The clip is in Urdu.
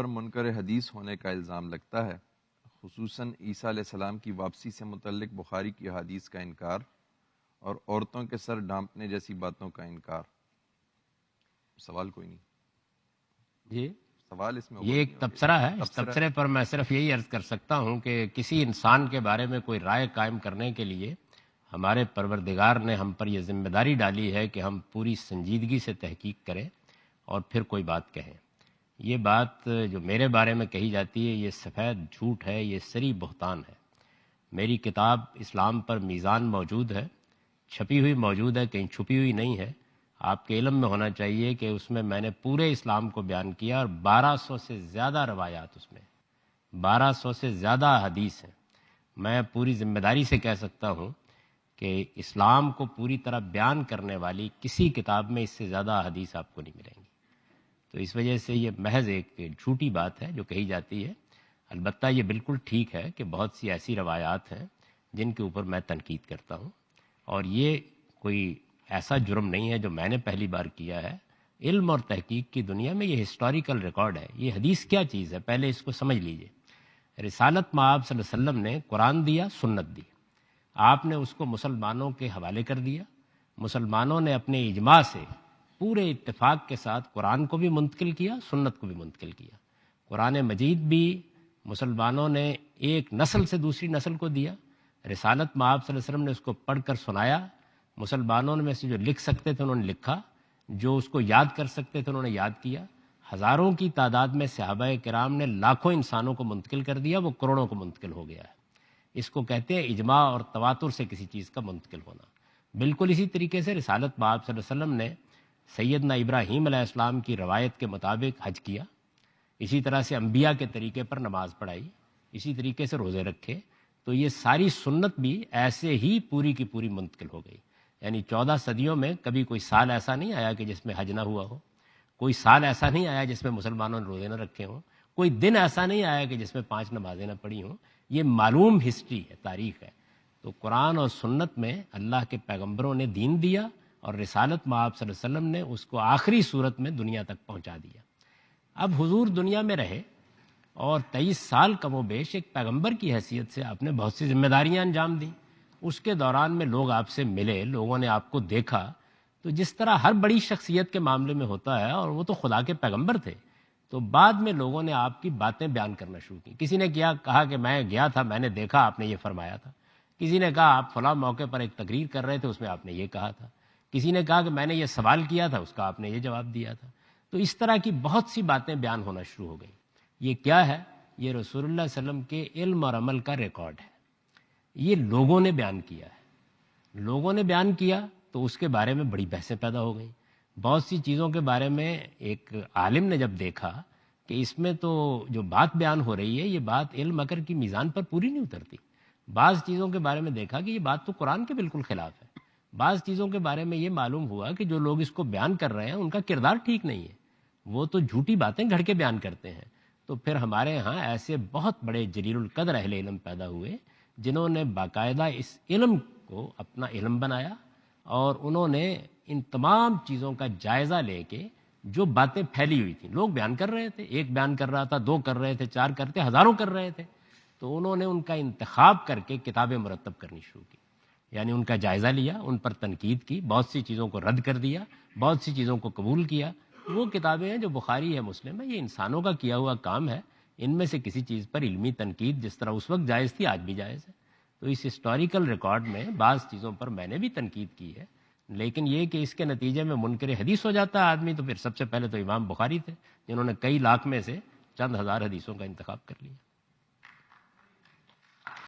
پر منکر حدیث ہونے کا الزام لگتا ہے، خصوصاً عیسیٰ علیہ السلام کی واپسی سے متعلق بخاری کی حدیث کا انکار اور عورتوں کے سر ڈھانپنے جیسی باتوں کا انکار۔ سوال کوئی نہیں جی، سوال اس میں یہ ایک تبصرہ ہے۔ اس تبصرے پر میں صرف یہی عرض کر سکتا ہوں کہ کسی انسان کے بارے میں کوئی رائے قائم کرنے کے لیے ہمارے پروردگار نے ہم پر یہ ذمہ داری ڈالی ہے کہ ہم پوری سنجیدگی سے تحقیق کریں اور پھر کوئی بات کہیں۔ یہ بات جو میرے بارے میں کہی جاتی ہے یہ سفید جھوٹ ہے، یہ سری بہتان ہے۔ میری کتاب اسلام پر میزان موجود ہے، چھپی ہوئی موجود ہے، کہیں چھپی ہوئی نہیں ہے۔ آپ کے علم میں ہونا چاہیے کہ اس میں نے پورے اسلام کو بیان کیا اور 1200 سے زیادہ روایات، اس میں 1200 سے زیادہ حدیث ہیں۔ میں پوری ذمہ داری سے کہہ سکتا ہوں کہ اسلام کو پوری طرح بیان کرنے والی کسی کتاب میں اس سے زیادہ حدیث آپ کو نہیں ملیں گی۔ تو اس وجہ سے یہ محض ایک جھوٹی بات ہے جو کہی جاتی ہے۔ البتہ یہ بالکل ٹھیک ہے کہ بہت سی ایسی روایات ہیں جن کے اوپر میں تنقید کرتا ہوں، اور یہ کوئی ایسا جرم نہیں ہے جو میں نے پہلی بار کیا ہے۔ علم اور تحقیق کی دنیا میں یہ ہسٹوریکل ریکارڈ ہے۔ یہ حدیث کیا چیز ہے پہلے اس کو سمجھ لیجئے۔ رسالت مآب صلی اللہ علیہ وسلم نے قرآن دیا، سنت دی، آپ نے اس کو مسلمانوں کے حوالے کر دیا۔ مسلمانوں نے اپنے اجماع سے پورے اتفاق کے ساتھ قرآن کو بھی منتقل کیا، سنت کو بھی منتقل کیا۔ قرآن مجید بھی مسلمانوں نے ایک نسل سے دوسری نسل کو دیا۔ رسالت مآب صلی اللہ علیہ وسلم نے اس کو پڑھ کر سنایا۔ مسلمانوں میں سے جو لکھ سکتے تھے انہوں نے لکھا، جو اس کو یاد کر سکتے تھے انہوں نے یاد کیا۔ ہزاروں کی تعداد میں صحابہ کرام نے لاکھوں انسانوں کو منتقل کر دیا، وہ کروڑوں کو منتقل ہو گیا ہے۔ اس کو کہتے ہیں اجماع اور تواتر سے کسی چیز کا منتقل ہونا۔ بالکل اسی طریقے سے رسالت مآب صلی اللہ علیہ وسلم نے سیدنا ابراہیم علیہ السلام کی روایت کے مطابق حج کیا، اسی طرح سے انبیاء کے طریقے پر نماز پڑھائی، اسی طریقے سے روزے رکھے۔ تو یہ ساری سنت بھی ایسے ہی پوری کی پوری منتقل ہو گئی۔ یعنی 14 صدیوں میں کبھی کوئی سال ایسا نہیں آیا کہ جس میں حج نہ ہوا ہو، کوئی سال ایسا نہیں آیا جس میں مسلمانوں نے روزے نہ رکھے ہوں، کوئی دن ایسا نہیں آیا کہ جس میں 5 نمازیں نہ پڑھی ہوں۔ یہ معلوم ہسٹری ہے، تاریخ ہے۔ تو قرآن اور سنت میں اللہ کے پیغمبروں نے دین دیا اور رسالت مآب صلی اللہ علیہ وسلم نے اس کو آخری صورت میں دنیا تک پہنچا دیا۔ اب حضور دنیا میں رہے اور 23 سال کم و بیش ایک پیغمبر کی حیثیت سے آپ نے بہت سی ذمہ داریاں انجام دیں۔ اس کے دوران میں لوگ آپ سے ملے، لوگوں نے آپ کو دیکھا، تو جس طرح ہر بڑی شخصیت کے معاملے میں ہوتا ہے، اور وہ تو خدا کے پیغمبر تھے، تو بعد میں لوگوں نے آپ کی باتیں بیان کرنا شروع کی۔ کسی نے کہا کہ میں گیا تھا، میں نے دیکھا آپ نے یہ فرمایا تھا۔ کسی نے کہا آپ فلاں موقع پر ایک تقریر کر رہے تھے، اس میں آپ نے یہ کہا تھا۔ کسی نے کہا کہ میں نے یہ سوال کیا تھا، اس کا آپ نے یہ جواب دیا تھا۔ تو اس طرح کی بہت سی باتیں بیان ہونا شروع ہو گئیں۔ یہ کیا ہے؟ یہ رسول اللہ صلی اللہ علیہ وسلم کے علم اور عمل کا ریکارڈ ہے۔ یہ لوگوں نے بیان کیا ہے، لوگوں نے بیان کیا تو اس کے بارے میں بڑی بحثیں پیدا ہو گئیں۔ بہت سی چیزوں کے بارے میں ایک عالم نے جب دیکھا کہ اس میں تو جو بات بیان ہو رہی ہے یہ بات علم عقل کی میزان پر پوری نہیں اترتی، بعض چیزوں کے بارے میں دیکھا کہ یہ بات تو قرآن کے بالکل خلاف ہے، بعض چیزوں کے بارے میں یہ معلوم ہوا کہ جو لوگ اس کو بیان کر رہے ہیں ان کا کردار ٹھیک نہیں ہے، وہ تو جھوٹی باتیں گھڑ کے بیان کرتے ہیں۔ تو پھر ہمارے ہاں ایسے بہت بڑے جلیل القدر اہل علم پیدا ہوئے جنہوں نے باقاعدہ اس علم کو اپنا علم بنایا، اور انہوں نے ان تمام چیزوں کا جائزہ لے کے جو باتیں پھیلی ہوئی تھیں، لوگ بیان کر رہے تھے، ایک بیان کر رہا تھا، 2 کر رہے تھے، 4 کرتے، ہزاروں کر رہے تھے، تو انہوں نے ان کا انتخاب کر کے کتابیں مرتب کرنی شروع کی۔ یعنی ان کا جائزہ لیا، ان پر تنقید کی، بہت سی چیزوں کو رد کر دیا، بہت سی چیزوں کو قبول کیا۔ وہ کتابیں ہیں جو بخاری ہے، مسلم ہے، یہ انسانوں کا کیا ہوا کام ہے۔ ان میں سے کسی چیز پر علمی تنقید جس طرح اس وقت جائز تھی آج بھی جائز ہے۔ تو اس ہسٹوریکل ریکارڈ میں بعض چیزوں پر میں نے بھی تنقید کی ہے، لیکن یہ کہ اس کے نتیجے میں منکر حدیث ہو جاتا ہے آدمی، تو پھر سب سے پہلے تو امام بخاری تھے جنہوں نے کئی لاکھ میں سے چند ہزار حدیثوں کا انتخاب کر لیا۔